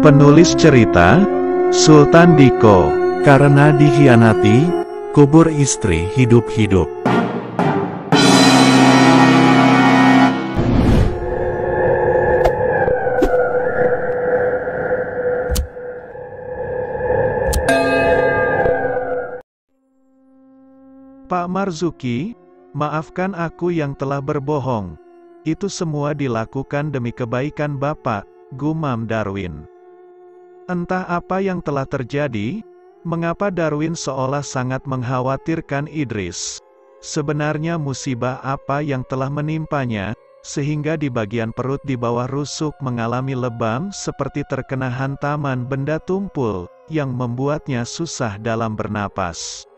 Penulis cerita, Sultan Diko. Karena dikhianati, kubur istri hidup-hidup. Pak Marzuki, maafkan aku yang telah berbohong. Itu semua dilakukan demi kebaikan Bapak, gumam Darwin. Entah apa yang telah terjadi, mengapa Darwin seolah sangat mengkhawatirkan Idris. Sebenarnya musibah apa yang telah menimpanya, sehingga di bagian perut di bawah rusuk mengalami lebam seperti terkena hantaman benda tumpul, yang membuatnya susah dalam bernapas.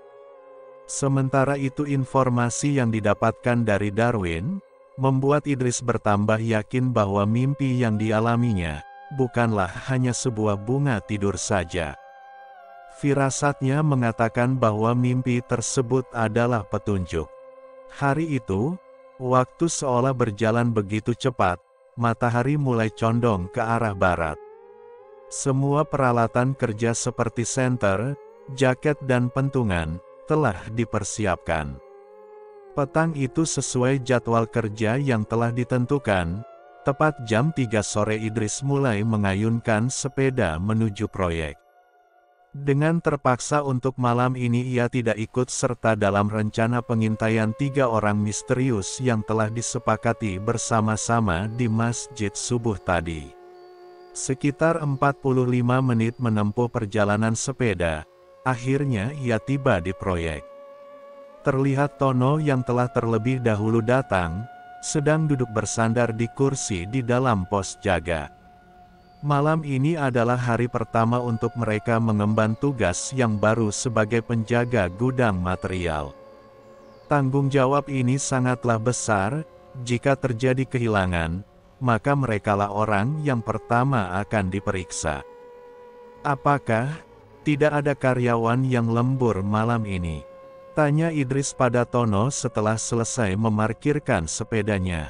Sementara itu informasi yang didapatkan dari Darwin, membuat Idris bertambah yakin bahwa mimpi yang dialaminya bukanlah hanya sebuah bunga tidur saja. Firasatnya mengatakan bahwa mimpi tersebut adalah petunjuk. Hari itu, waktu seolah berjalan begitu cepat, matahari mulai condong ke arah barat. Semua peralatan kerja seperti senter, jaket dan pentungan telah dipersiapkan. Petang itu sesuai jadwal kerja yang telah ditentukan. Tepat jam 3 sore Idris mulai mengayunkan sepeda menuju proyek. Dengan terpaksa untuk malam ini ia tidak ikut serta dalam rencana pengintaian 3 orang misterius yang telah disepakati bersama-sama di masjid subuh tadi. Sekitar 45 menit menempuh perjalanan sepeda, akhirnya ia tiba di proyek. Terlihat Tono yang telah terlebih dahulu datang, sedang duduk bersandar di kursi di dalam pos jaga. Malam ini adalah hari pertama untuk mereka mengemban tugas yang baru sebagai penjaga gudang material. Tanggung jawab ini sangatlah besar, jika terjadi kehilangan, maka merekalah orang yang pertama akan diperiksa. Apakah tidak ada karyawan yang lembur malam ini? Tanya Idris pada Tono setelah selesai memarkirkan sepedanya.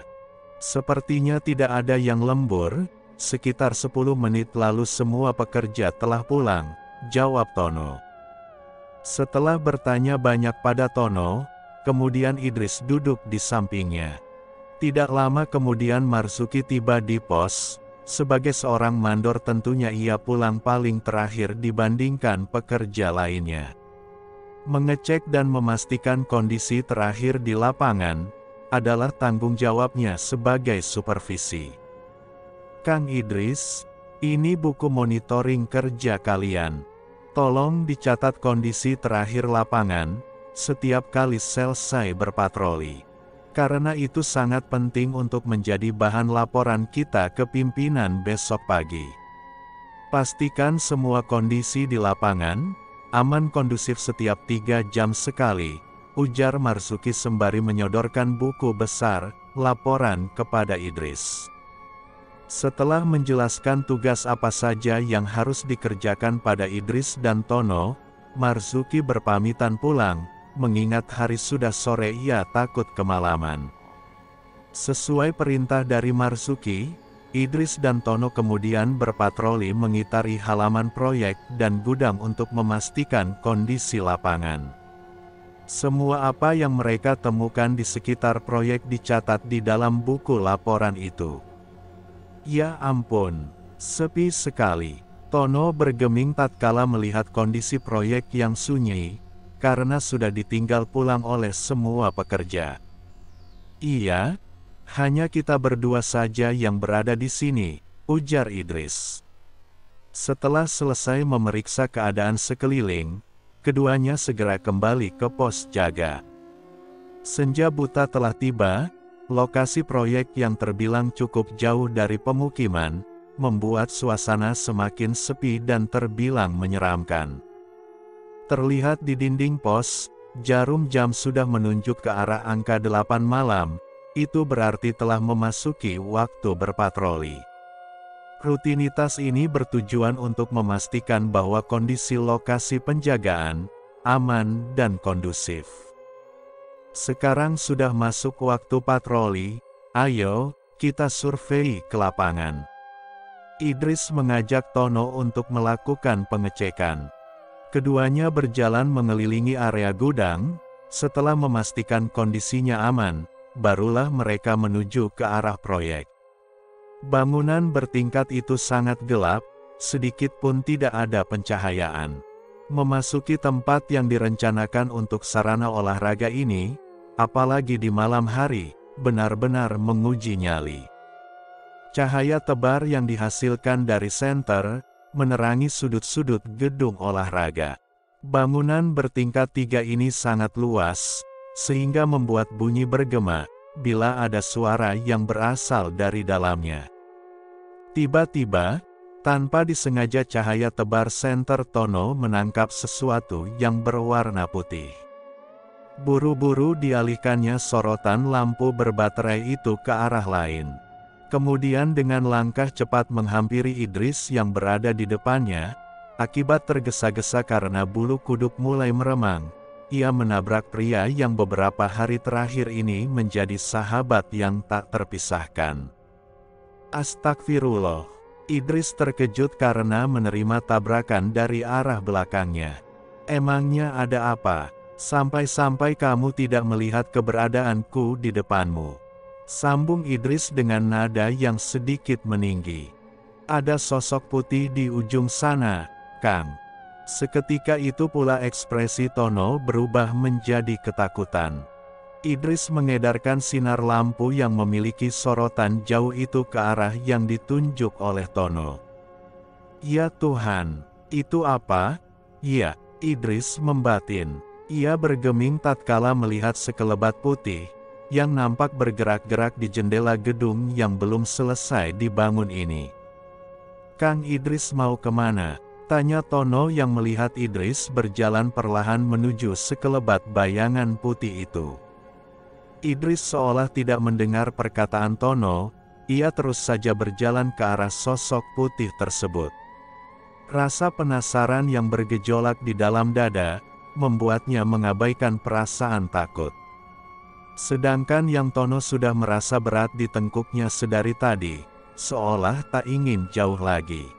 Sepertinya tidak ada yang lembur, sekitar 10 menit lalu semua pekerja telah pulang, jawab Tono. Setelah bertanya banyak pada Tono, kemudian Idris duduk di sampingnya. Tidak lama kemudian Marzuki tiba di pos. Sebagai seorang mandor tentunya ia pulang paling terakhir dibandingkan pekerja lainnya. Mengecek dan memastikan kondisi terakhir di lapangan adalah tanggung jawabnya sebagai supervisi. Kang Idris, ini buku monitoring kerja kalian. Tolong dicatat kondisi terakhir lapangan setiap kali selesai berpatroli. Karena itu sangat penting untuk menjadi bahan laporan kita ke pimpinan besok pagi. Pastikan semua kondisi di lapangan aman kondusif setiap 3 jam sekali, ujar Marzuki sembari menyodorkan buku besar, laporan kepada Idris. Setelah menjelaskan tugas apa saja yang harus dikerjakan pada Idris dan Tono, Marzuki berpamitan pulang, mengingat hari sudah sore ia takut kemalaman. Sesuai perintah dari Marzuki, Idris dan Tono kemudian berpatroli mengitari halaman proyek dan gudang untuk memastikan kondisi lapangan. Semua apa yang mereka temukan di sekitar proyek dicatat di dalam buku laporan itu. Ya ampun, sepi sekali. Tono bergeming tatkala melihat kondisi proyek yang sunyi, karena sudah ditinggal pulang oleh semua pekerja. Iya, hanya kita berdua saja yang berada di sini, ujar Idris. Setelah selesai memeriksa keadaan sekeliling, keduanya segera kembali ke pos jaga. Senja buta telah tiba, lokasi proyek yang terbilang cukup jauh dari pemukiman, membuat suasana semakin sepi dan terbilang menyeramkan. Terlihat di dinding pos, jarum jam sudah menunjuk ke arah angka 8 malam, itu berarti telah memasuki waktu berpatroli. Rutinitas ini bertujuan untuk memastikan bahwa kondisi lokasi penjagaan aman dan kondusif. Sekarang sudah masuk waktu patroli, ayo kita survei ke lapangan. Idris mengajak Tono untuk melakukan pengecekan. Keduanya berjalan mengelilingi area gudang. Setelah memastikan kondisinya aman, barulah mereka menuju ke arah proyek. Bangunan bertingkat itu sangat gelap, sedikit pun tidak ada pencahayaan. Memasuki tempat yang direncanakan untuk sarana olahraga ini, apalagi di malam hari, benar-benar menguji nyali. Cahaya tebar yang dihasilkan dari senter, menerangi sudut-sudut gedung olahraga. Bangunan bertingkat 3 ini sangat luas, sehingga membuat bunyi bergema, bila ada suara yang berasal dari dalamnya. Tiba-tiba, tanpa disengaja cahaya tebar senter Tono menangkap sesuatu yang berwarna putih. Buru-buru dialihkannya sorotan lampu berbaterai itu ke arah lain. Kemudian dengan langkah cepat menghampiri Idris yang berada di depannya. Akibat tergesa-gesa karena bulu kuduk mulai meremang, ia menabrak pria yang beberapa hari terakhir ini menjadi sahabat yang tak terpisahkan. Astagfirullah. Idris terkejut karena menerima tabrakan dari arah belakangnya. Emangnya ada apa? Sampai-sampai kamu tidak melihat keberadaanku di depanmu. Sambung Idris dengan nada yang sedikit meninggi. Ada sosok putih di ujung sana, Kang. Seketika itu pula ekspresi Tono berubah menjadi ketakutan. Idris mengedarkan sinar lampu yang memiliki sorotan jauh itu ke arah yang ditunjuk oleh Tono. Ya Tuhan, itu apa? Ya, Idris membatin. Ia bergeming tatkala melihat sekelebat putih, yang nampak bergerak-gerak di jendela gedung yang belum selesai dibangun ini. Kang Idris mau kemana? Tanya Tono yang melihat Idris berjalan perlahan menuju sekelebat bayangan putih itu. Idris seolah tidak mendengar perkataan Tono, ia terus saja berjalan ke arah sosok putih tersebut. Rasa penasaran yang bergejolak di dalam dada, membuatnya mengabaikan perasaan takut. Sedangkan yang Tono sudah merasa berat di tengkuknya sedari tadi, seolah tak ingin jauh lagi.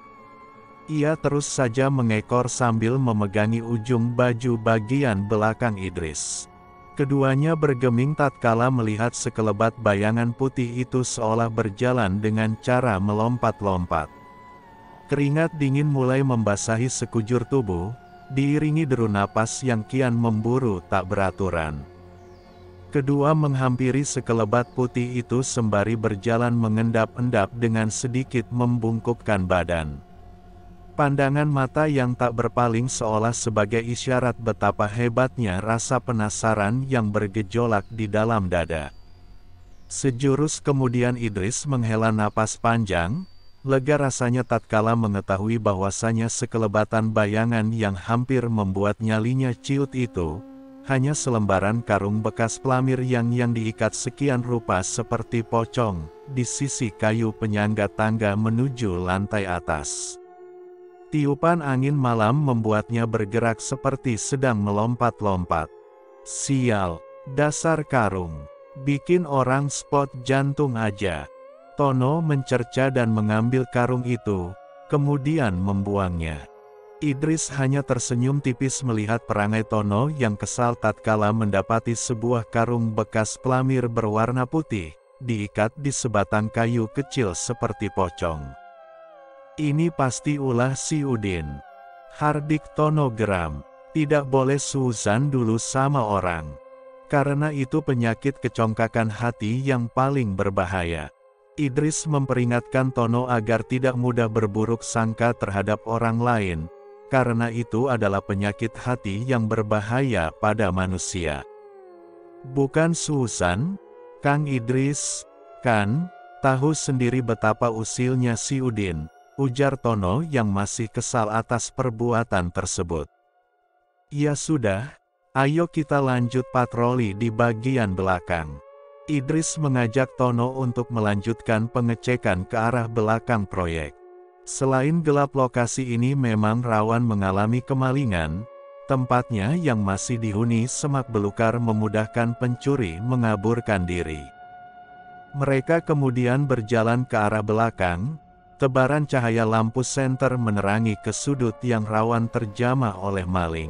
Ia terus saja mengekor sambil memegangi ujung baju bagian belakang Idris. Keduanya bergeming tatkala melihat sekelebat bayangan putih itu seolah berjalan dengan cara melompat-lompat. Keringat dingin mulai membasahi sekujur tubuh, diiringi deru napas yang kian memburu tak beraturan. Kedua menghampiri sekelebat putih itu sembari berjalan mengendap-endap dengan sedikit membungkukkan badan. Pandangan mata yang tak berpaling seolah sebagai isyarat betapa hebatnya rasa penasaran yang bergejolak di dalam dada. Sejurus kemudian Idris menghela napas panjang, lega rasanya tatkala mengetahui bahwasanya sekelebatan bayangan yang hampir membuat nyalinya ciut itu, hanya selembaran karung bekas pelamir yang diikat sekian rupa seperti pocong, di sisi kayu penyangga tangga menuju lantai atas. Tiupan angin malam membuatnya bergerak seperti sedang melompat-lompat. Sial, dasar karung. Bikin orang spot jantung aja. Tono mencerca dan mengambil karung itu, kemudian membuangnya. Idris hanya tersenyum tipis melihat perangai Tono yang kesal tatkala mendapati sebuah karung bekas pelamir berwarna putih, diikat di sebatang kayu kecil seperti pocong. Ini pasti ulah si Udin. Hardik Tono geram. Tidak boleh suuzan dulu sama orang. Karena itu penyakit kecongkakan hati yang paling berbahaya. Idris memperingatkan Tono agar tidak mudah berburuk sangka terhadap orang lain. Karena itu adalah penyakit hati yang berbahaya pada manusia. Bukan suuzan, Kang Idris, kan, tahu sendiri betapa usilnya si Udin. Ujar Tono yang masih kesal atas perbuatan tersebut. Ya sudah, ayo kita lanjut patroli di bagian belakang. Idris mengajak Tono untuk melanjutkan pengecekan ke arah belakang proyek. Selain gelap lokasi ini memang rawan mengalami kemalingan, tempatnya yang masih dihuni semak belukar memudahkan pencuri mengaburkan diri. Mereka kemudian berjalan ke arah belakang, Tebaran cahaya lampu senter menerangi ke sudut yang rawan terjamah oleh maling.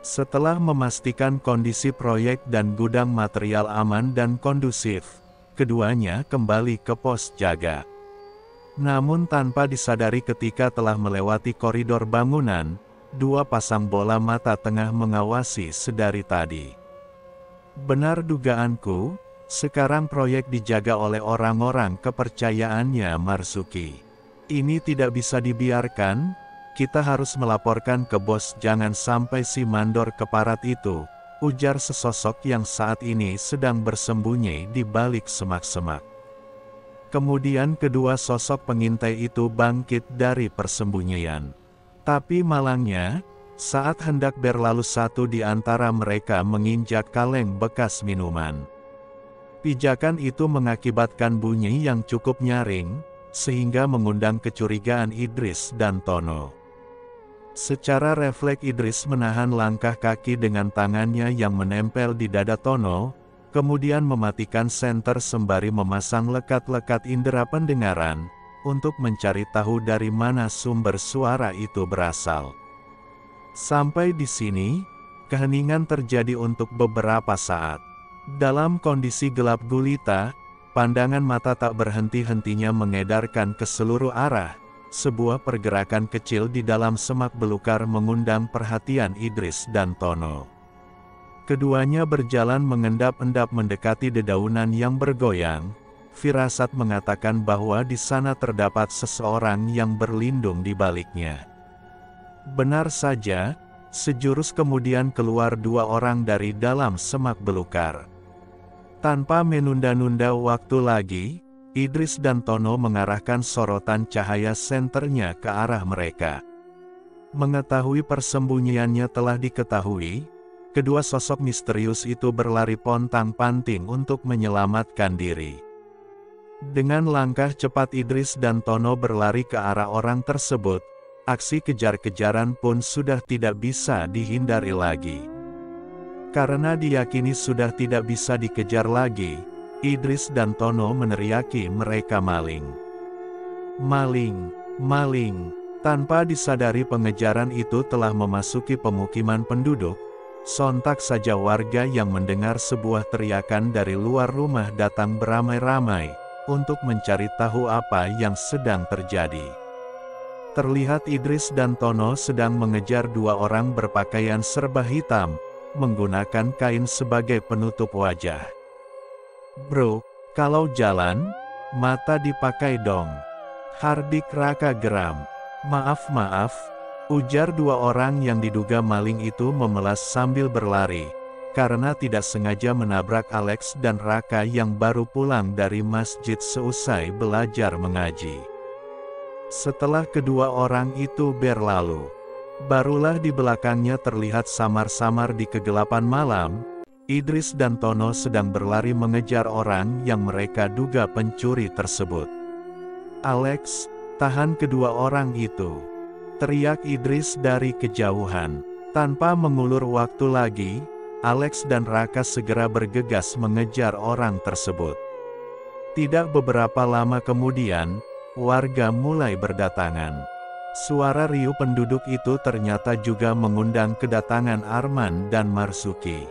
Setelah memastikan kondisi proyek dan gudang material aman dan kondusif, keduanya kembali ke pos jaga. Namun tanpa disadari ketika telah melewati koridor bangunan, dua pasang bola mata tengah mengawasi sedari tadi. Benar dugaanku, sekarang proyek dijaga oleh orang-orang kepercayaannya Marzuki. Ini tidak bisa dibiarkan, kita harus melaporkan ke bos, jangan sampai si mandor keparat itu, ujar sesosok yang saat ini sedang bersembunyi di balik semak-semak. Kemudian kedua sosok pengintai itu bangkit dari persembunyian. Tapi malangnya, saat hendak berlalu satu di antara mereka menginjak kaleng bekas minuman. Pijakan itu mengakibatkan bunyi yang cukup nyaring, sehingga mengundang kecurigaan Idris dan Tono. Secara refleks Idris menahan langkah kaki dengan tangannya yang menempel di dada Tono, kemudian mematikan senter sembari memasang lekat-lekat indera pendengaran, untuk mencari tahu dari mana sumber suara itu berasal. Sampai di sini, keheningan terjadi untuk beberapa saat. Dalam kondisi gelap gulita, pandangan mata tak berhenti-hentinya mengedarkan ke seluruh arah. Sebuah pergerakan kecil di dalam semak belukar mengundang perhatian Idris dan Tono. Keduanya berjalan mengendap-endap mendekati dedaunan yang bergoyang. Firasat mengatakan bahwa di sana terdapat seseorang yang berlindung di baliknya. Benar saja, sejurus kemudian keluar dua orang dari dalam semak belukar. Tanpa menunda-nunda waktu lagi, Idris dan Tono mengarahkan sorotan cahaya senternya ke arah mereka. Mengetahui persembunyiannya telah diketahui, kedua sosok misterius itu berlari pontang-panting untuk menyelamatkan diri. Dengan langkah cepat Idris dan Tono berlari ke arah orang tersebut, aksi kejar-kejaran pun sudah tidak bisa dihindari lagi. Karena diyakini sudah tidak bisa dikejar lagi, Idris dan Tono meneriaki mereka maling. Maling, maling. Tanpa disadari pengejaran itu telah memasuki pemukiman penduduk, sontak saja warga yang mendengar sebuah teriakan dari luar rumah datang beramai-ramai, untuk mencari tahu apa yang sedang terjadi. Terlihat Idris dan Tono sedang mengejar dua orang berpakaian serba hitam, menggunakan kain sebagai penutup wajah. "Bro, kalau jalan, mata dipakai dong," hardik Raka geram. Maaf, ujar dua orang yang diduga maling itu memelas sambil berlari, karena tidak sengaja menabrak Alex dan Raka yang baru pulang dari masjid seusai belajar mengaji. Setelah kedua orang itu berlalu, barulah di belakangnya terlihat samar-samar di kegelapan malam, Idris dan Tono sedang berlari mengejar orang yang mereka duga pencuri tersebut. "Alex, tahan kedua orang itu!" teriak Idris dari kejauhan. Tanpa mengulur waktu lagi, Alex dan Raka segera bergegas mengejar orang tersebut. Tidak beberapa lama kemudian, warga mulai berdatangan. Suara riuh penduduk itu ternyata juga mengundang kedatangan Arman dan Marzuki.